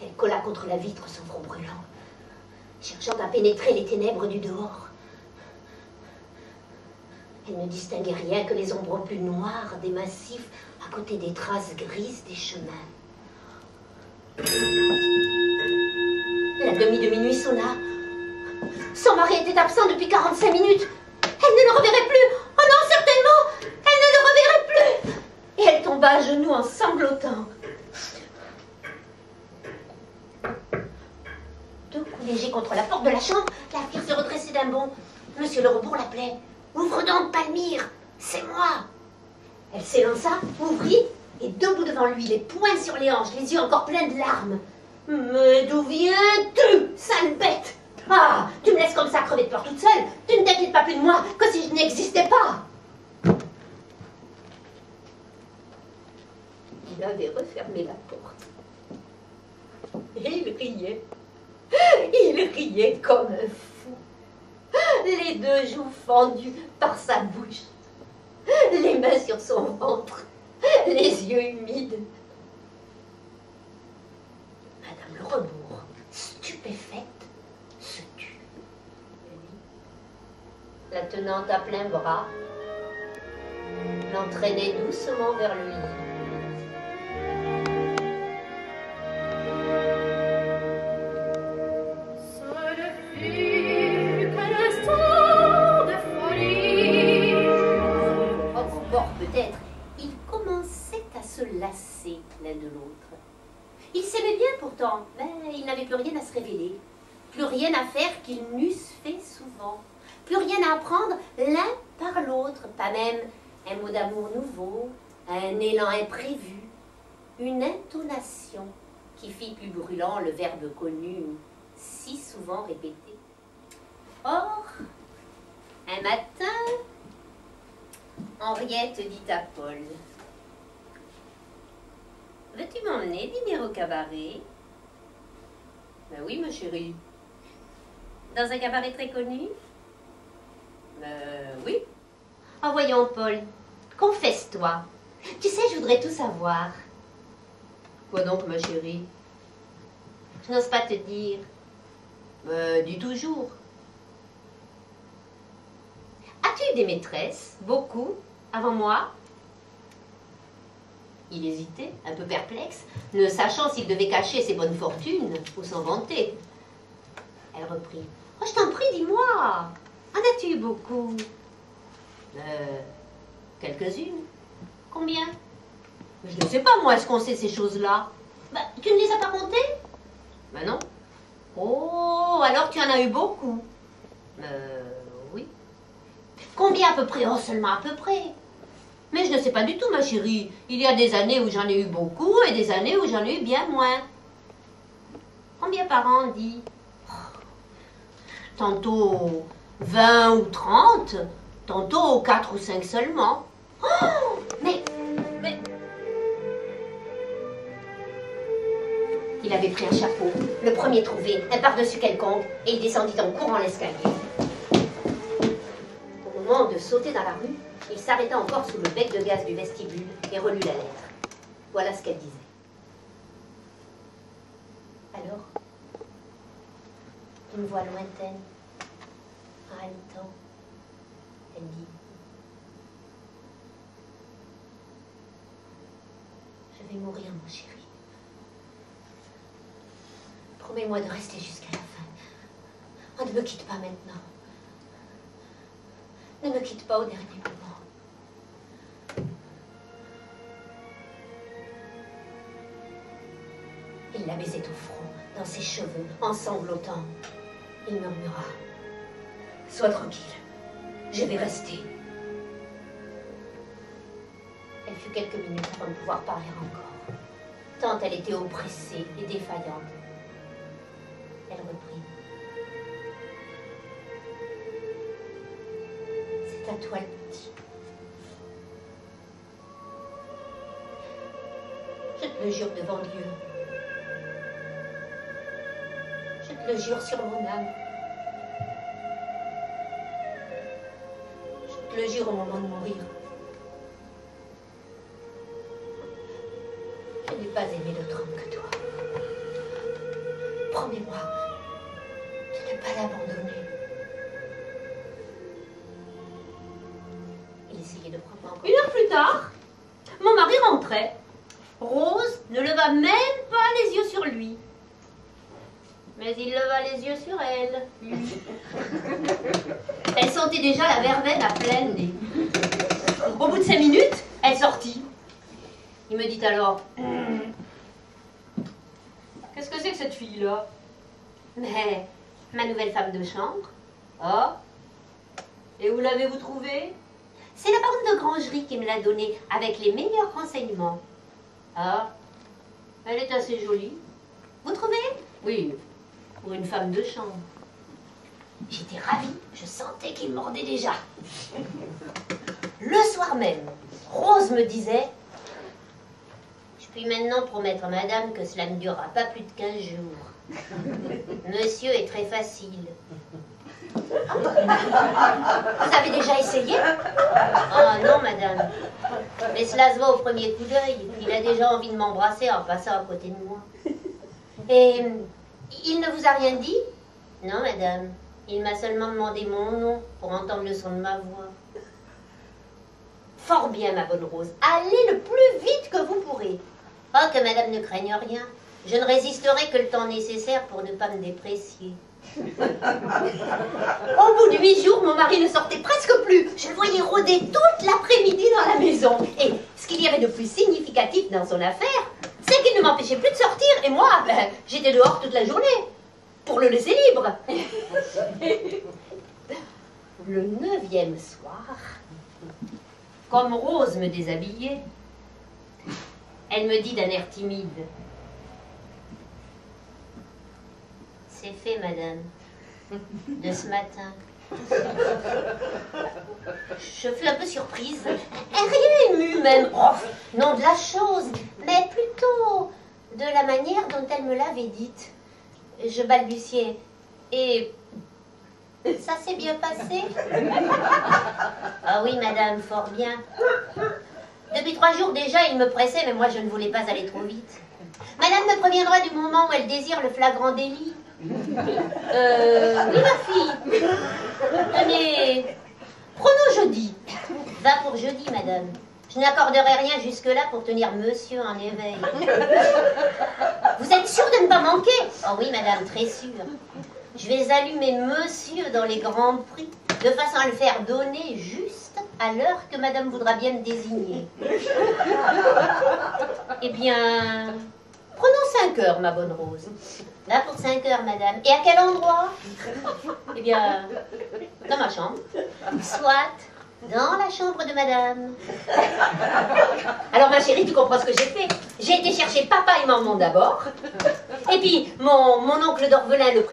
Elle colla contre la vitre son front brûlant, cherchant à pénétrer les ténèbres du dehors. Elle ne distinguait rien que les ombres plus noires des massifs à côté des traces grises des chemins. La demi de minuit sonna. Son mari était absent depuis 45 minutes. Elle ne le reverrait plus. Oh non, certainement, elle ne le reverrait plus. Et elle tomba à genoux en sanglotant. Deux coups légers contre la porte de la chambre la firent se redresser d'un bond. Monsieur le Rebours l'appelait. « Ouvre donc, Palmyre, c'est moi !» Elle s'élança, ouvrit, et debout devant lui, les poings sur les hanches, les yeux encore pleins de larmes. « Mais d'où viens-tu, sale bête? Ah, tu me laisses comme ça crever de peur toute seule. Tu ne t'inquiètes pas plus de moi que si je n'existais pas. » Il avait refermé la porte. Et il riait. Il riait comme un fou. Les deux joues fendues par sa bouche, les mains sur son ventre, les yeux humides. Madame le Rebours, stupéfaite, se tut. La tenant à plein bras, l'entraînait doucement vers le lit. Peut-être, ils commençaient à se lasser l'un de l'autre. Ils s'aimaient bien pourtant, mais ils n'avaient plus rien à se révéler, plus rien à faire qu'ils n'eussent fait souvent, plus rien à apprendre l'un par l'autre, pas même un mot d'amour nouveau, un élan imprévu, une intonation qui fit plus brûlant le verbe connu, si souvent répété. Or, un matin, Henriette dit à Paul: « Veux-tu m'emmener dîner au cabaret ?»« Ben oui, ma chérie. »« Dans un cabaret très connu ?»« Ben oui. »« Oh, voyons, Paul, confesse-toi. Tu sais, je voudrais tout savoir. »« Quoi donc, ma chérie ?»« Je n'ose pas te dire. »« Ben, dis toujours. » As-tu eu des maîtresses, beaucoup, avant moi? Il hésitait, un peu perplexe, ne sachant s'il devait cacher ses bonnes fortunes ou s'en vanter. Elle reprit. « Oh, je t'en prie, dis-moi, en as-tu eu beaucoup? »« Quelques-unes. »« Combien? »« Je ne sais pas, moi, est-ce qu'on sait ces choses-là? »« Bah, tu ne les as pas comptées? »« Ben non. »« Oh, alors tu en as eu beaucoup. »« Oui. » Combien à peu près? Oh, seulement à peu près. Mais je ne sais pas du tout, ma chérie. Il y a des années où j'en ai eu beaucoup et des années où j'en ai eu bien moins. Combien par an, dis? Tantôt 20 ou 30, tantôt 4 ou 5 seulement. Oh, mais... Il avait pris un chapeau, le premier trouvé, un par-dessus quelconque, et il descendit en courant l'escalier. Au moment de sauter dans la rue, il s'arrêta encore sous le bec de gaz du vestibule et relut la lettre. Voilà ce qu'elle disait. Alors, d'une voix lointaine, en haletant, elle dit: « Je vais mourir, mon chéri. Promets-moi de rester jusqu'à la fin. Oh, ne me quitte pas maintenant. Ne me quitte pas au dernier moment. » Il la baisait au front, dans ses cheveux, en sanglotant. Il murmura: « Sois tranquille, je vais rester. » Elle fut quelques minutes avant de pouvoir parler encore, tant elle était oppressée et défaillante. Elle reprit: « C'est à toi le petit. Je te le jure devant Dieu. Je te le jure sur mon âme. Je te le jure au moment de mourir. Je n'ai pas aimé d'autre homme que toi. promets-moi de ne pas l'abandonner. Il essayait de prendre encore. 1 heure plus tard, mon mari rentrait. Rose ne leva même pas les yeux sur lui. Mais il leva les yeux sur elle, lui. Elle sentait déjà la verveine à pleine nez. Au bout de 5 minutes, elle sortit. Il me dit alors, qu'est-ce que c'est que cette fille-là? Mais ma nouvelle femme de chambre. Ah, et où l'avez-vous trouvée? C'est la baronne de Grangerie qui me l'a donnée, avec les meilleurs renseignements. Ah, elle est assez jolie. Vous trouvez? Oui, pour une femme de chambre. J'étais ravie, je sentais qu'il mordait déjà. Le soir même, Rose me disait, je puis maintenant promettre à madame que cela ne durera pas plus de 15 jours. Monsieur est très facile. Vous avez déjà essayé? Ah non, madame. Mais cela se voit au premier coup d'œil. Il a déjà envie de m'embrasser en passant à côté de moi. Et il ne vous a rien dit? Non, madame. Il m'a seulement demandé mon nom pour entendre le son de ma voix. Fort bien, ma bonne Rose. Allez le plus vite que vous pourrez. Oh, que madame ne craigne rien. Je ne résisterai que le temps nécessaire pour ne pas me déprécier. Au bout de 8 jours, mon mari ne sortait presque plus. Je le voyais rôder toute l'après-midi dans la maison. Et ce qu'il y avait de plus significatif dans son affaire, c'est qu'il ne m'empêchait plus de sortir. Et moi, j'étais dehors toute la journée pour le laisser libre. Le 9e soir, comme Rose me déshabillait, elle me dit d'un air timide, c'est fait, madame, de ce matin. Je fus un peu surprise, et rien émue même. Oh, non de la chose, mais plutôt de la manière dont elle me l'avait dite. Je balbutiai, et ça s'est bien passé? Ah oui, madame, fort bien. Depuis 3 jours déjà, il me pressait, mais moi je ne voulais pas aller trop vite. Madame me préviendra du moment où elle désire le flagrant délit. Oui, ma fille. Tenez, prenons jeudi. Va pour jeudi, madame. Je n'accorderai rien jusque-là pour tenir monsieur en éveil. Vous êtes sûre de ne pas manquer? Oh oui, madame, très sûre. Je vais allumer monsieur dans les grands prix, de façon à le faire donner juste à l'heure que madame voudra bien me désigner. Eh bien, prenons 5 heures, ma bonne Rose. Là pour 5 heures, madame. Et à quel endroit? Eh bien, dans ma chambre. Soit dans la chambre de madame. Alors ma chérie, tu comprends ce que j'ai fait? J'ai été chercher papa et maman d'abord. Et puis mon oncle d'orphelin, le